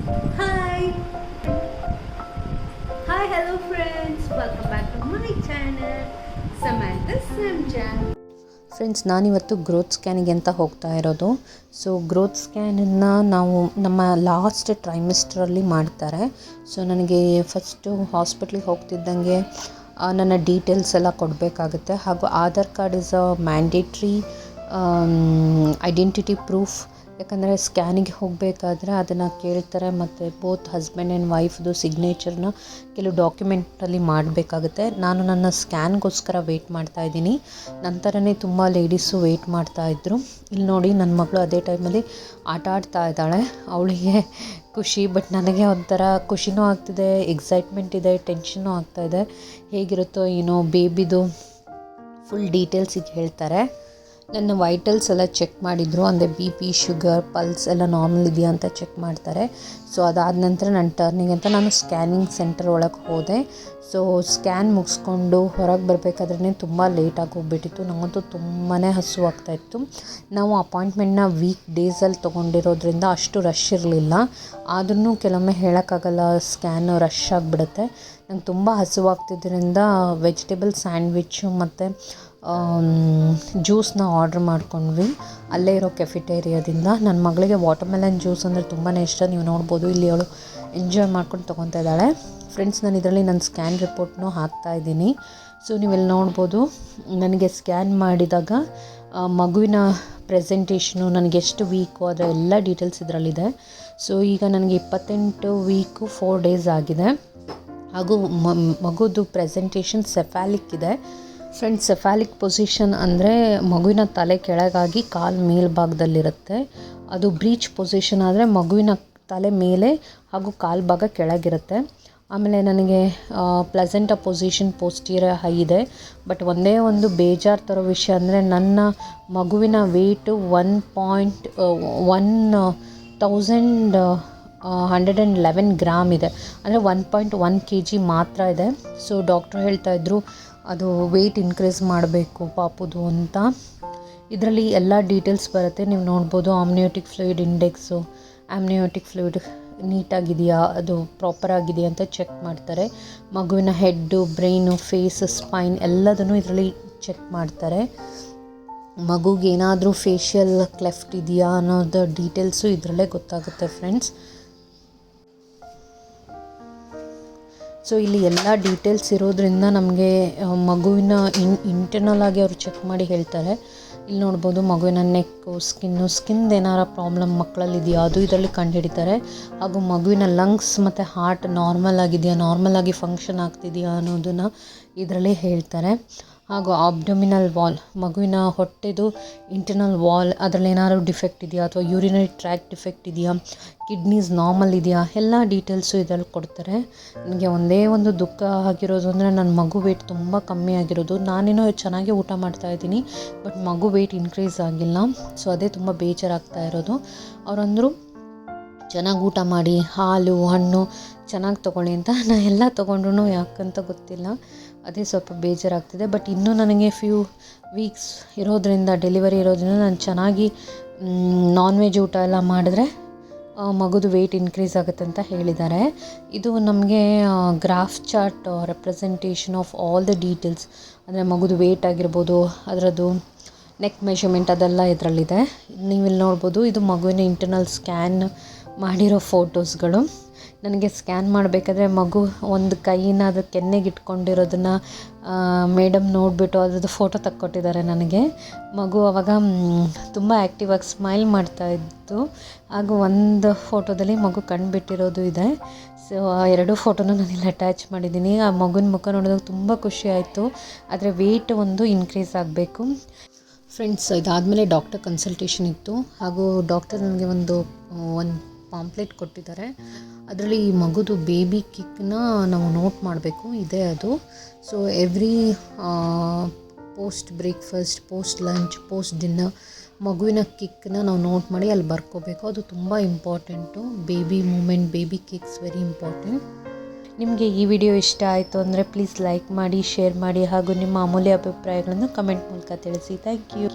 Hi, hi, hello friends. Welcome back to my channel, Samantha Samjam. Friends, ನಾನಿವತ್ತು growth ಸ್ಕ್ಯಾನಿಗೆ ಅಂತ ಹೋಗ್ತಾ ಇರೋದು. So growth ಸ್ಕ್ಯಾನನ್ನು ನಾವು ನಮ್ಮ ಲಾಸ್ಟ್ ಟ್ರೈಮಿಸ್ಟ್ರಲ್ಲಿ ಮಾಡ್ತಾರೆ. ಸೊ ನನಗೆ ಫಸ್ಟು ಹಾಸ್ಪಿಟ್ಲಿಗೆ ಹೋಗ್ತಿದ್ದಂಗೆ ನನ್ನ ಡೀಟೇಲ್ಸ್ ಎಲ್ಲ ಕೊಡಬೇಕಾಗುತ್ತೆ. ಹಾಗೂ Aadhaar card is a mandatory identity proof. ಯಾಕಂದರೆ ಸ್ಕ್ಯಾನಿಗೆ ಹೋಗಬೇಕಾದ್ರೆ ಅದನ್ನು ಕೇಳ್ತಾರೆ, ಮತ್ತು ಬೋತ್ ಹಸ್ಬೆಂಡ್ ಆ್ಯಂಡ್ ವೈಫ್ದು ಸಿಗ್ನೇಚರ್ನ ಕೆಲವು ಡಾಕ್ಯುಮೆಂಟಲ್ಲಿ ಮಾಡಬೇಕಾಗುತ್ತೆ. ನಾನು ನನ್ನ ಸ್ಕ್ಯಾನ್ಗೋಸ್ಕರ ವೆಯ್ಟ್ ಮಾಡ್ತಾಯಿದ್ದೀನಿ. ನಂತರನೇ ತುಂಬ ಲೇಡೀಸು ವೆಯ್ಟ್ ಮಾಡ್ತಾಯಿದ್ರು. ಇಲ್ಲಿ ನೋಡಿ, ನನ್ನ ಮಗಳು ಅದೇ ಟೈಮಲ್ಲಿ ಆಟ ಆಡ್ತಾ ಇದ್ದಾಳೆ. ಅವಳಿಗೆ ಖುಷಿ, ಬಟ್ ನನಗೆ ಒಂಥರ ಖುಷಿನೂ ಆಗ್ತಿದೆ, ಎಕ್ಸೈಟ್ಮೆಂಟ್ ಇದೆ, ಟೆನ್ಷನ್ನೂ ಆಗ್ತಾಯಿದೆ. ಹೇಗಿರುತ್ತೋ ಏನೋ, ಬೇಬಿದು ಫುಲ್ ಡೀಟೇಲ್ಸಿಗೆ ಹೇಳ್ತಾರೆ. ನನ್ನ ವೈಟಲ್ಸ್ ಎಲ್ಲ ಚೆಕ್ ಮಾಡಿದರು, ಅಂದರೆ ಬಿ ಪಿ, ಶುಗರ್, ಪಲ್ಸ್ ಎಲ್ಲ ನಾರ್ಮಲ್ ಇದೆಯಾ ಅಂತ ಚೆಕ್ ಮಾಡ್ತಾರೆ. ಸೊ ಅದಾದ ನಂತರ ನನ್ನ ಟರ್ನಿಂಗ್ ಅಂತ ನಾನು ಸ್ಕ್ಯಾನಿಂಗ್ ಸೆಂಟರ್ ಒಳಗೆ ಹೋದೆ. ಸೊ ಸ್ಕ್ಯಾನ್ ಮುಗಿಸ್ಕೊಂಡು ಹೊರಗೆ ಬರಬೇಕಾದ್ರೆ ತುಂಬ ಲೇಟಾಗಿ ಹೋಗ್ಬಿಟ್ಟಿತ್ತು. ನನಗಂತೂ ತುಂಬಾ ಹಸುವಾಗ್ತಾಯಿತ್ತು. ನಾವು ಅಪಾಯಿಂಟ್ಮೆಂಟ್ನ ವೀಕ್ ಡೇಸಲ್ಲಿ ತೊಗೊಂಡಿರೋದ್ರಿಂದ ಅಷ್ಟು ರಶ್ ಇರಲಿಲ್ಲ. ಆದ್ರೂ ಕೆಲವೊಮ್ಮೆ ಹೇಳೋಕ್ಕಾಗಲ್ಲ, ಸ್ಕ್ಯಾನು ರಶ್ ಆಗಿಬಿಡುತ್ತೆ. ನಂಗೆ ತುಂಬ ಹಸುವಾಗ್ತಿದ್ದರಿಂದ ವೆಜಿಟೇಬಲ್ ಸ್ಯಾಂಡ್ವಿಚ್ಚು ಮತ್ತು ಜ್ಯೂಸನ್ನ ಆರ್ಡ್ರ್ ಮಾಡ್ಕೊಂಡ್ವಿ ಅಲ್ಲೇ ಇರೋ ಕೆಫಿಟೇರಿಯಾದಿಂದ. ನನ್ನ ಮಗಳಿಗೆ ವಾಟರ್ಮೆಲನ್ ಜ್ಯೂಸ್ ಅಂದರೆ ತುಂಬಾ ಇಷ್ಟ. ನೀವು ನೋಡ್ಬೋದು, ಇಲ್ಲಿ ಅವಳು ಎಂಜಾಯ್ ಮಾಡ್ಕೊಂಡು ತೊಗೊತಾ ಇದ್ದಾಳೆ. ಫ್ರೆಂಡ್ಸ್, ನಾನು ಇದರಲ್ಲಿ ನನ್ನ ಸ್ಕ್ಯಾನ್ ರಿಪೋರ್ಟ್ನೂ ಹಾಕ್ತಾಯಿದ್ದೀನಿ. ಸೊ ನೀವೆಲ್ಲಿ ನೋಡ್ಬೋದು, ನನಗೆ ಸ್ಕ್ಯಾನ್ ಮಾಡಿದಾಗ ಮಗುವಿನ ಪ್ರೆಸೆಂಟೇಷನು, ನನಗೆ ಎಷ್ಟು ವೀಕು, ಅದರ ಎಲ್ಲ ಡೀಟೇಲ್ಸ್ ಇದರಲ್ಲಿದೆ. ಸೊ ಈಗ ನನಗೆ 28 ವೀಕು 4 ಡೇಸ್ ಆಗಿದೆ. ಹಾಗೂ ಮಗುದು ಪ್ರೆಸೆಂಟೇಷನ್ ಸೆಫಾಲಿಕ್ ಇದೆ. ಫ್ರೆಂಡ್ಸ್, ಸೆಫಾಲಿಕ್ ಪೊಸಿಷನ್ ಅಂದರೆ ಮಗುವಿನ ತಲೆ ಕೆಳಗಾಗಿ ಕಾಲು ಮೇಲ್ಭಾಗದಲ್ಲಿರುತ್ತೆ. ಅದು ಬ್ರೀಚ್ ಪೊಸಿಷನ್ ಆದರೆ ಮಗುವಿನ ತಲೆ ಮೇಲೆ ಹಾಗೂ ಕಾಲು ಭಾಗ ಕೆಳಗಿರುತ್ತೆ. ಆಮೇಲೆ ನನಗೆ ಪ್ಲೆಸೆಂಟ ಪೊಸಿಷನ್ ಪೋಸ್ಟೀರಿಯರ್ ಹೈ ಇದೆ. ಬಟ್ ಒಂದೇ ಒಂದು ಬೇಜಾರು ತರೋ ವಿಷಯ ಅಂದರೆ ನನ್ನ ಮಗುವಿನ ವೆಯ್ಟು 1,111 ಗ್ರಾಮ್ ಇದೆ. ಅಂದರೆ 1.1 kg ಮಾತ್ರ ಇದೆ. ಸೊ ಡಾಕ್ಟ್ರು ಹೇಳ್ತಾಯಿದ್ರು ಅದು ವೆಯ್ಟ್ ಇನ್ಕ್ರೀಸ್ ಮಾಡಬೇಕು ಪಾಪುದು ಅಂತ. ಇದರಲ್ಲಿ ಎಲ್ಲ ಡೀಟೇಲ್ಸ್ ಬರುತ್ತೆ, ನೀವು ನೋಡ್ಬೋದು. Amniotic fluid index, amniotic fluid ನೀಟಾಗಿದೆಯಾ, ಅದು ಪ್ರಾಪರ್ ಆಗಿದೆಯಾ ಅಂತ ಚೆಕ್ ಮಾಡ್ತಾರೆ. ಮಗುವಿನ ಹೆಡ್ಡು, ಬ್ರೈನು, ಫೇಸ್, ಸ್ಪೈನ್ ಎಲ್ಲದನ್ನು ಇದರಲ್ಲಿ ಚೆಕ್ ಮಾಡ್ತಾರೆ. ಮಗುಗೆ ಏನಾದರೂ ಫೇಶಿಯಲ್ ಕ್ಲೆಫ್ಟ್ ಇದೆಯಾ ಅನ್ನೋದು ಡೀಟೇಲ್ಸು ಇದರಲ್ಲೇ ಗೊತ್ತಾಗುತ್ತೆ ಫ್ರೆಂಡ್ಸ್. ಸೊ ಇಲ್ಲಿ ಎಲ್ಲ ಡೀಟೇಲ್ಸ್ ಇರೋದ್ರಿಂದ ನಮಗೆ ಮಗುವಿನ ಇಂಟರ್ನಲ್ ಆಗಿ ಅವರು ಚೆಕ್ ಮಾಡಿ ಹೇಳ್ತಾರೆ. ಇಲ್ಲಿ ನೋಡ್ಬೋದು, ಮಗುವಿನ ನೆಕ್ಕು, ಸ್ಕಿನ್ದು ಏನಾರ ಪ್ರಾಬ್ಲಮ್ ಮಕ್ಕಳಲ್ಲಿ ಇದೆಯಾ ಅದು ಇದರಲ್ಲಿ ಕಂಡುಹಿಡಿತಾರೆ. ಹಾಗೂ ಮಗುವಿನ ಲಂಗ್ಸ್ ಮತ್ತು ಹಾರ್ಟ್ ನಾರ್ಮಲ್ ಆಗಿದೆಯಾ, ನಾರ್ಮಲ್ ಆಗಿ ಫಂಕ್ಷನ್ ಆಗ್ತಿದೆಯಾ ಅನ್ನೋದನ್ನು ಇದರಲ್ಲೇ ಹೇಳ್ತಾರೆ. ಹಾಗೂ ಅಬ್ಡಮಿನಲ್ ವಾಲ್, ಮಗುವಿನ ಹೊಟ್ಟೆದು ಇಂಟರ್ನಲ್ ವಾಲ್, ಅದರಲ್ಲಿ ಏನಾದರೂ ಡಿಫೆಕ್ಟ್ ಇದೆಯಾ ಅಥವಾ ಯೂರಿನರಿ ಟ್ರ್ಯಾಕ್ ಡಿಫೆಕ್ಟ್ ಇದೆಯಾ, ಕಿಡ್ನೀಸ್ ನಾರ್ಮಲ್ ಇದೆಯಾ, ಎಲ್ಲ ಡೀಟೇಲ್ಸು ಇದರಲ್ಲಿ ಕೊಡ್ತಾರೆ. ನನಗೆ ಒಂದೇ ಒಂದು ದುಃಖ ಆಗಿರೋದು ಅಂದರೆ ನನ್ನ ಮಗು ವೆಯ್ಟ್ ತುಂಬ ಕಮ್ಮಿ ಆಗಿರೋದು. ನಾನೇನೋ ಚೆನ್ನಾಗಿ ಊಟ ಮಾಡ್ತಾಯಿದ್ದೀನಿ, ಬಟ್ ಮಗು ವೆಯ್ಟ್ ಇನ್ಕ್ರೀಸ್ ಆಗಿಲ್ಲ. ಸೊ ಅದೇ ತುಂಬ ಬೇಜಾರಾಗ್ತಾ ಇರೋದು. ಅವರಂದರು ಚೆನ್ನಾಗಿ ಊಟ ಮಾಡಿ, ಹಾಲು ಹಣ್ಣು ಚೆನ್ನಾಗಿ ತೊಗೊಳ್ಳಿ ಅಂತ. ನಾನು ಎಲ್ಲ ತೊಗೊಂಡ್ರು ಯಾಕಂತ ಗೊತ್ತಿಲ್ಲ, ಅದೇ ಸ್ವಲ್ಪ ಬೇಜಾರಾಗ್ತಿದೆ. ಬಟ್ ಇನ್ನೂ ನನಗೆ ಫ್ಯೂ ವೀಕ್ಸ್ ಇರೋದ್ರಿಂದ, ಡೆಲಿವರಿ ಇರೋದ್ರಿಂದ ನಾನು ಚೆನ್ನಾಗಿ ನಾನ್ ವೆಜ್ ಊಟ ಎಲ್ಲ ಮಾಡಿದ್ರೆ ಮಗುದು ವೆಯ್ಟ್ ಇನ್ಕ್ರೀಸ್ ಆಗುತ್ತೆ ಅಂತ ಹೇಳಿದ್ದಾರೆ. ಇದು ನಮಗೆ graph chart representation of all the details, ಅಂದರೆ ಮಗುದು ವೆಯ್ಟ್ ಆಗಿರ್ಬೋದು, ಅದರದ್ದು ನೆಕ್ ಮೆಷರ್ಮೆಂಟ್ ಅದೆಲ್ಲ ಇದರಲ್ಲಿದೆ. ನೀವಿಲ್ಲಿ ನೋಡ್ಬೋದು, ಇದು ಮಗುವಿನ ಇಂಟರ್ನಲ್ ಸ್ಕ್ಯಾನ್ ಮಾಡಿರೋ ಫೋಟೋಸ್ಗಳು. ನನಗೆ ಸ್ಕ್ಯಾನ್ ಮಾಡಬೇಕಾದ್ರೆ ಮಗು ಒಂದು ಕೈನ ಅದು ಕೆನ್ನೆಗೆ ಇಟ್ಕೊಂಡಿರೋದನ್ನು ಮೇಡಮ್ ನೋಡಿಬಿಟ್ಟು ಅದ್ರದ್ದು ಫೋಟೋ ತಕ್ಕೊಟ್ಟಿದ್ದಾರೆ ನನಗೆ. ಮಗು ಆವಾಗ ತುಂಬ ಆ್ಯಕ್ಟಿವಾಗಿ ಸ್ಮೈಲ್ ಮಾಡ್ತಾಯಿತ್ತು. ಹಾಗೂ ಒಂದು ಫೋಟೋದಲ್ಲಿ ಮಗು ಕಣ್ಬಿಟ್ಟಿರೋದು ಇದೆ. ಸೊ ಆ ಎರಡು ಫೋಟೋನ ನಾನಿಲ್ಲಿ ಅಟ್ಯಾಚ್ ಮಾಡಿದ್ದೀನಿ. ಆ ಮಗುವಿನ ಮುಖ ನೋಡಿದಾಗ ತುಂಬ ಖುಷಿ ಆಯಿತು. ಆದರೆ ವೆಯ್ಟ್ ಒಂದು ಇನ್ಕ್ರೀಸ್ ಆಗಬೇಕು. ಫ್ರೆಂಡ್ಸ್, ಇದಾದಮೇಲೆ ಡಾಕ್ಟರ್ ಕನ್ಸಲ್ಟೇಷನ್ ಇತ್ತು. ಹಾಗೂ ಡಾಕ್ಟರ್ ನನಗೆ ಒಂದು ಪಾಂಪ್ಲೆಟ್ ಕೊಟ್ಟಿದ್ದಾರೆ. ಅದರಲ್ಲಿ ಈ ಮಗುದು ಬೇಬಿ ಕಿಕ್ನ ನಾವು ನೋಟ್ ಮಾಡಬೇಕು, ಇದೆ ಅದು. So every post breakfast, post lunch, post dinner ಮಗುವಿನ ಕಿಕ್ನ ನಾವು ನೋಟ್ ಮಾಡಿ ಅಲ್ಲಿ ಬರ್ಕೋಬೇಕು. ಅದು ತುಂಬ important. Baby movement, baby kicks very important. ನಿಮಗೆ ಈ ವಿಡಿಯೋ ಇಷ್ಟ ಆಯಿತು ಅಂದರೆ ಪ್ಲೀಸ್ ಲೈಕ್ ಮಾಡಿ, ಶೇರ್ ಮಾಡಿ, ಹಾಗೂ ನಿಮ್ಮ ಅಮೂಲ್ಯ ಅಭಿಪ್ರಾಯಗಳನ್ನು ಕಮೆಂಟ್ ಮೂಲಕ ತಿಳಿಸಿ. Thank you.